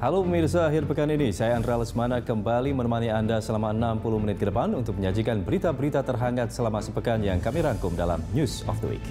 Halo pemirsa, akhir pekan ini saya Andra Lesmana kembali menemani Anda selama 60 menit ke depan untuk menyajikan berita-berita terhangat selama sepekan yang kami rangkum dalam News of the Week.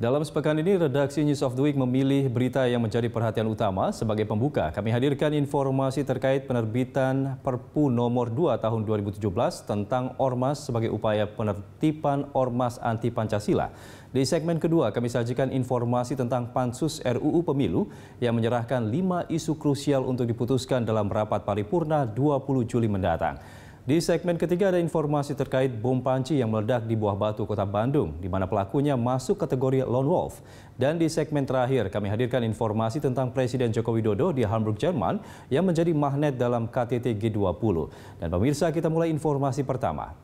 Dalam sepekan ini, redaksi News of the Week memilih berita yang menjadi perhatian utama. Sebagai pembuka, kami hadirkan informasi terkait penerbitan Perpu nomor 2 tahun 2017 tentang Ormas sebagai upaya penertiban Ormas anti Pancasila. Di segmen kedua, kami sajikan informasi tentang Pansus RUU Pemilu yang menyerahkan 5 isu krusial untuk diputuskan dalam rapat paripurna 20 Juli mendatang. Di segmen ketiga ada informasi terkait bom panci yang meledak di Buah Batu, Kota Bandung, di mana pelakunya masuk kategori lone wolf. Dan di segmen terakhir kami hadirkan informasi tentang Presiden Joko Widodo di Hamburg, Jerman yang menjadi magnet dalam KTT G20. Dan pemirsa, kita mulai informasi pertama.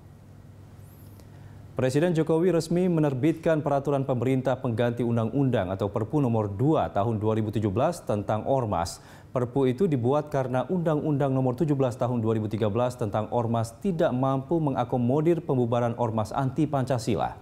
Presiden Jokowi resmi menerbitkan peraturan pemerintah pengganti undang-undang atau Perpu nomor 2 tahun 2017 tentang Ormas. Perpu itu dibuat karena Undang-Undang nomor 17 tahun 2013 tentang Ormas tidak mampu mengakomodir pembubaran Ormas anti Pancasila.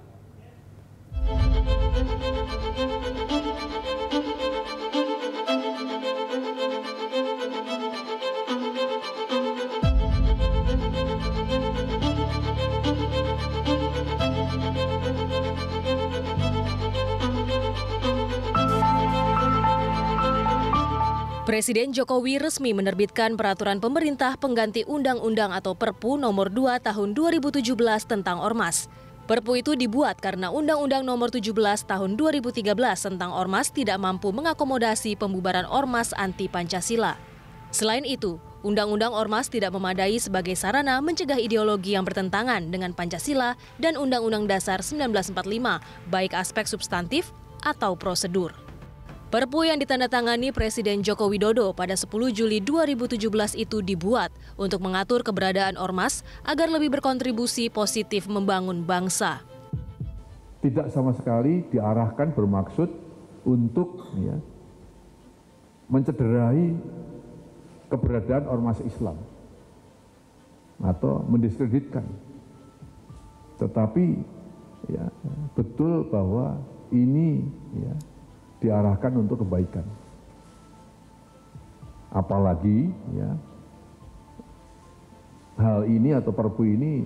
Presiden Jokowi resmi menerbitkan peraturan pemerintah pengganti undang-undang atau Perpu nomor 2 tahun 2017 tentang Ormas. Perpu itu dibuat karena Undang-Undang nomor 17 tahun 2013 tentang Ormas tidak mampu mengakomodasi pembubaran Ormas anti Pancasila. Selain itu, Undang-Undang Ormas tidak memadai sebagai sarana mencegah ideologi yang bertentangan dengan Pancasila dan Undang-Undang Dasar 1945, baik aspek substantif atau prosedur. Perpu yang ditandatangani Presiden Joko Widodo pada 10 Juli 2017 itu dibuat untuk mengatur keberadaan Ormas agar lebih berkontribusi positif membangun bangsa. Tidak sama sekali diarahkan bermaksud untuk mencederai keberadaan Ormas Islam atau mendiskreditkan. Tetapi betul bahwa ini diarahkan untuk kebaikan. Apalagi hal ini atau Perpu ini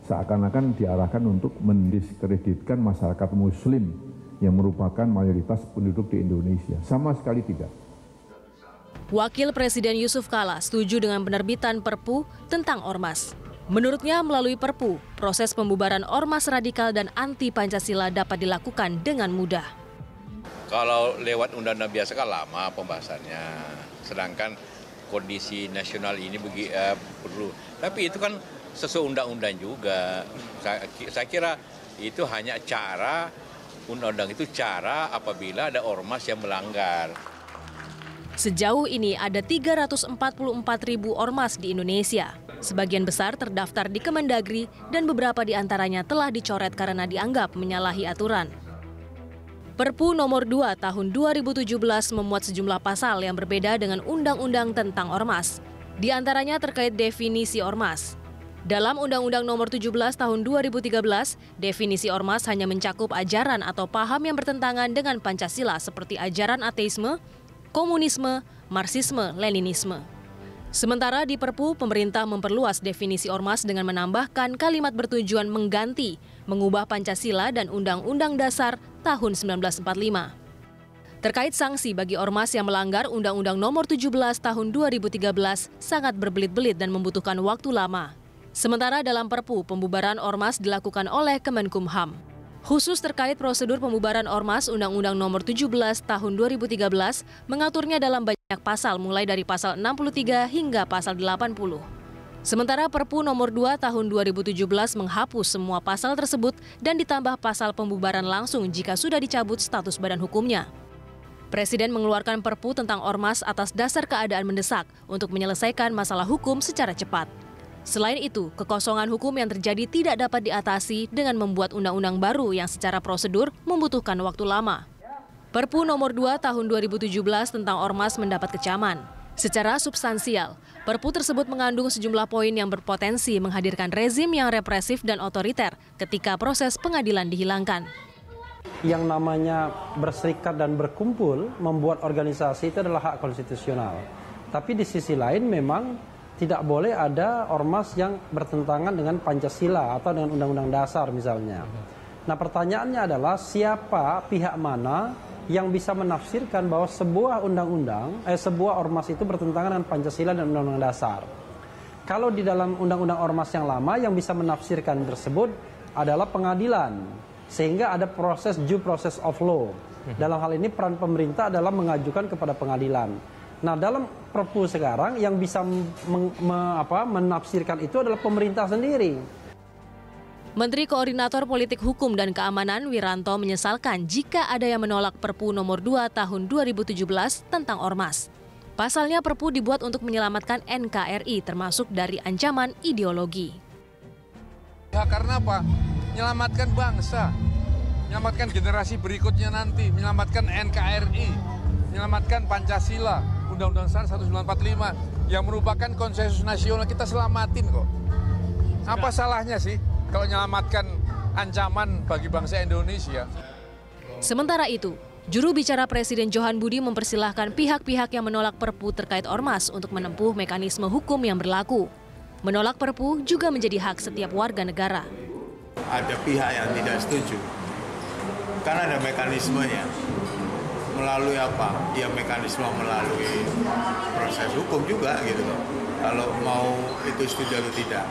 seakan-akan diarahkan untuk mendiskreditkan masyarakat Muslim yang merupakan mayoritas penduduk di Indonesia. Sama sekali tidak. Wakil Presiden Yusuf Kala setuju dengan penerbitan Perpu tentang Ormas. Menurutnya, melalui Perpu, proses pembubaran Ormas radikal dan anti Pancasila dapat dilakukan dengan mudah. Kalau lewat undang-undang biasa kan lama pembahasannya, sedangkan kondisi nasional ini perlu. Tapi itu kan sesuai undang-undang juga. Saya kira itu hanya cara, undang-undang itu cara apabila ada ormas yang melanggar. Sejauh ini ada 344.000 ormas di Indonesia. Sebagian besar terdaftar di Kemendagri dan beberapa di antaranya telah dicoret karena dianggap menyalahi aturan. Perpu nomor 2 tahun 2017 memuat sejumlah pasal yang berbeda dengan undang-undang tentang ormas. Di antaranya terkait definisi ormas. Dalam Undang-Undang nomor 17 tahun 2013, definisi ormas hanya mencakup ajaran atau paham yang bertentangan dengan Pancasila seperti ajaran ateisme, komunisme, marxisme, leninisme. Sementara di Perpu, pemerintah memperluas definisi ormas dengan menambahkan kalimat bertujuan mengganti, mengubah Pancasila dan Undang-Undang Dasar tahun 1945. Terkait sanksi bagi ormas yang melanggar Undang-Undang nomor 17 tahun 2013 sangat berbelit-belit dan membutuhkan waktu lama. Sementara dalam Perpu, pembubaran ormas dilakukan oleh Kemenkumham. Khusus terkait prosedur pembubaran ormas, Undang-Undang nomor 17 tahun 2013 mengaturnya dalam banyak pasal mulai dari pasal 63 hingga pasal 80. Sementara Perpu nomor 2 tahun 2017 menghapus semua pasal tersebut dan ditambah pasal pembubaran langsung jika sudah dicabut status badan hukumnya. Presiden mengeluarkan Perpu tentang ormas atas dasar keadaan mendesak untuk menyelesaikan masalah hukum secara cepat. Selain itu, kekosongan hukum yang terjadi tidak dapat diatasi dengan membuat undang-undang baru yang secara prosedur membutuhkan waktu lama. Perpu nomor 2 tahun 2017 tentang ormas mendapat kecaman. Secara substansial, Perpu tersebut mengandung sejumlah poin yang berpotensi menghadirkan rezim yang represif dan otoriter ketika proses pengadilan dihilangkan. Yang namanya berserikat dan berkumpul membuat organisasi itu adalah hak konstitusional. Tapi di sisi lain memang tidak boleh ada ormas yang bertentangan dengan Pancasila atau dengan Undang-Undang Dasar misalnya. Nah pertanyaannya adalah siapa pihak mana yang bisa menafsirkan bahwa sebuah sebuah ormas itu bertentangan dengan Pancasila dan Undang-Undang Dasar. Kalau di dalam Undang-Undang Ormas yang lama yang bisa menafsirkan tersebut adalah pengadilan, sehingga ada proses due process of law. Dalam hal ini peran pemerintah adalah mengajukan kepada pengadilan. Nah dalam Perpu sekarang yang bisa menafsirkan itu adalah pemerintah sendiri. Menteri Koordinator Politik Hukum dan Keamanan Wiranto menyesalkan jika ada yang menolak Perpu nomor 2 tahun 2017 tentang ormas. Pasalnya Perpu dibuat untuk menyelamatkan NKRI termasuk dari ancaman ideologi. Ya karena apa? Menyelamatkan bangsa, menyelamatkan generasi berikutnya nanti, menyelamatkan NKRI, menyelamatkan Pancasila, Undang-Undang Dasar 1945 yang merupakan konsensus nasional, kita selamatin kok. Apa salahnya sih kalau menyelamatkan ancaman bagi bangsa Indonesia? Sementara itu, juru bicara Presiden Johan Budi mempersilahkan pihak-pihak yang menolak Perpu terkait ormas untuk menempuh mekanisme hukum yang berlaku. Menolak Perpu juga menjadi hak setiap warga negara. Ada pihak yang tidak setuju, karena ada mekanismenya. Melalui apa? Ya mekanisme melalui proses hukum juga gitu loh. Kalau mau itu setuju atau tidak.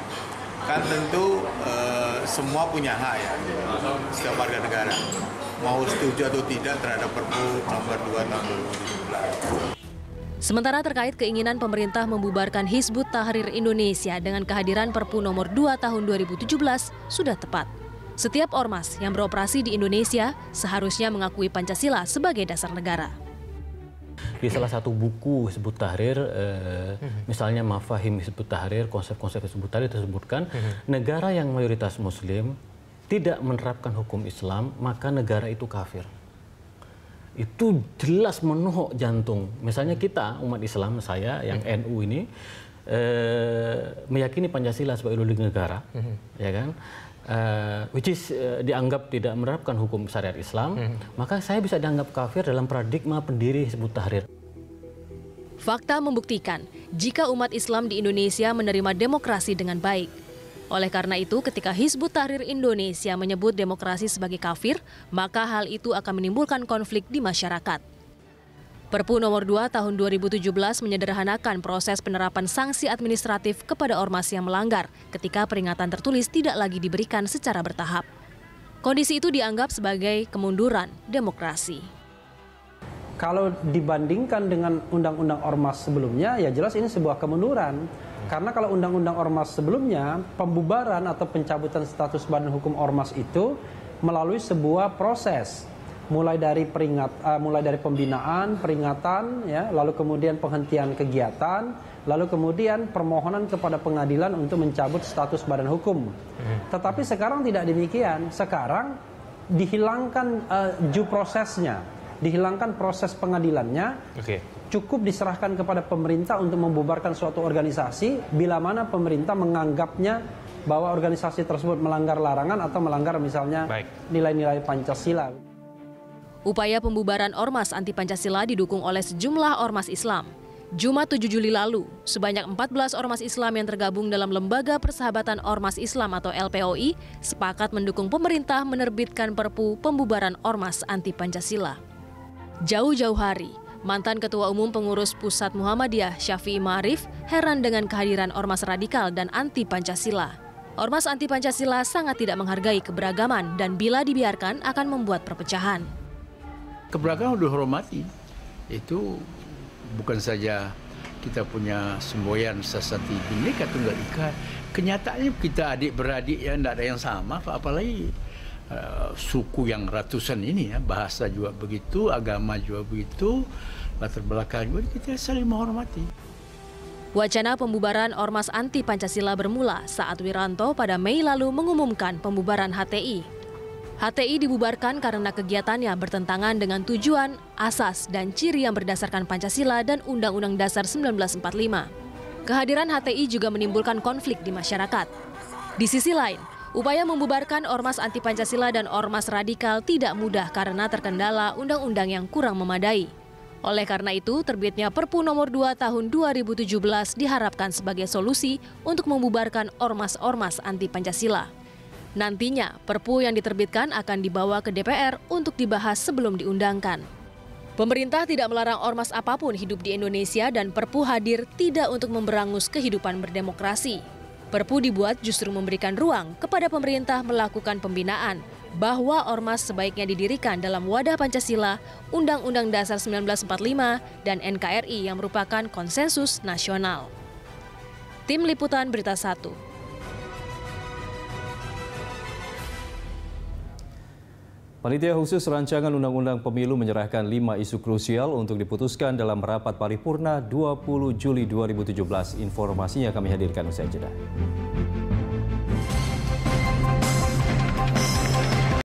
Kan tentu semua punya hak ya, setiap warga negara. Mau setuju atau tidak terhadap Perpu nomor 2 tahun 2017. Sementara terkait keinginan pemerintah membubarkan Hizbut Tahrir Indonesia dengan kehadiran Perpu nomor 2 tahun 2017 sudah tepat. Setiap ormas yang beroperasi di Indonesia seharusnya mengakui Pancasila sebagai dasar negara. Di salah satu buku Hizbut Tahrir, misalnya Mafahim Hizbut Tahrir, konsep-konsep Hizbut Tahrir disebutkan, negara yang mayoritas Muslim tidak menerapkan hukum Islam, maka negara itu kafir. Itu jelas menohok jantung. Misalnya kita, umat Islam, saya yang NU ini, meyakini Pancasila sebagai ideologi negara, ya kan? Which is dianggap tidak menerapkan hukum syariat Islam, maka saya bisa dianggap kafir dalam paradigma pendiri Hizbut Tahrir. Fakta membuktikan jika umat Islam di Indonesia menerima demokrasi dengan baik. Oleh karena itu, ketika Hizbut Tahrir Indonesia menyebut demokrasi sebagai kafir, maka hal itu akan menimbulkan konflik di masyarakat. Perpu nomor 2 tahun 2017 menyederhanakan proses penerapan sanksi administratif kepada ormas yang melanggar ketika peringatan tertulis tidak lagi diberikan secara bertahap. Kondisi itu dianggap sebagai kemunduran demokrasi. Kalau dibandingkan dengan Undang-Undang Ormas sebelumnya, ya jelas ini sebuah kemunduran. Karena kalau Undang-Undang Ormas sebelumnya, pembubaran atau pencabutan status badan hukum ormas itu melalui sebuah proses. Mulai dari pembinaan, peringatan, ya, lalu kemudian penghentian kegiatan, lalu kemudian permohonan kepada pengadilan untuk mencabut status badan hukum. Tetapi sekarang tidak demikian. Sekarang dihilangkan due prosesnya, dihilangkan proses pengadilannya. Cukup diserahkan kepada pemerintah untuk membubarkan suatu organisasi bila mana pemerintah menganggapnya bahwa organisasi tersebut melanggar larangan atau melanggar misalnya nilai-nilai Pancasila. Upaya pembubaran ormas anti-Pancasila didukung oleh sejumlah ormas Islam. Jumat 7 Juli lalu, sebanyak 14 ormas Islam yang tergabung dalam Lembaga Persahabatan Ormas Islam atau LPOI sepakat mendukung pemerintah menerbitkan Perpu pembubaran ormas anti-Pancasila. Jauh-jauh hari, mantan Ketua Umum Pengurus Pusat Muhammadiyah Syafi'i Ma'arif heran dengan kehadiran ormas radikal dan anti-Pancasila. Ormas anti-Pancasila sangat tidak menghargai keberagaman dan bila dibiarkan akan membuat perpecahan. Keberagaman dihormati, itu bukan saja kita punya semboyan sesati Bhinneka Tunggal Ika. Kenyataannya kita adik-beradik yang tidak ada yang sama, apalagi suku yang ratusan ini ya, bahasa juga begitu, agama juga begitu, latar belakang juga, kita saling menghormati. Wacana pembubaran ormas anti-Pancasila bermula saat Wiranto pada Mei lalu mengumumkan pembubaran HTI. HTI dibubarkan karena kegiatannya bertentangan dengan tujuan, asas, dan ciri yang berdasarkan Pancasila dan Undang-Undang Dasar 1945. Kehadiran HTI juga menimbulkan konflik di masyarakat. Di sisi lain, upaya membubarkan ormas anti-Pancasila dan ormas radikal tidak mudah karena terkendala undang-undang yang kurang memadai. Oleh karena itu, terbitnya Perpu Nomor 2 Tahun 2017 diharapkan sebagai solusi untuk membubarkan ormas-ormas anti-Pancasila. Nantinya, Perpu yang diterbitkan akan dibawa ke DPR untuk dibahas sebelum diundangkan. Pemerintah tidak melarang ormas apapun hidup di Indonesia dan Perpu hadir tidak untuk memberangus kehidupan berdemokrasi. Perpu dibuat justru memberikan ruang kepada pemerintah melakukan pembinaan bahwa ormas sebaiknya didirikan dalam wadah Pancasila, Undang-Undang Dasar 1945, dan NKRI yang merupakan konsensus nasional. Tim Liputan Berita 1. Panitia khusus rancangan Undang-Undang Pemilu menyerahkan 5 isu krusial untuk diputuskan dalam rapat paripurna 20 Juli 2017. Informasinya kami hadirkan usai jeda.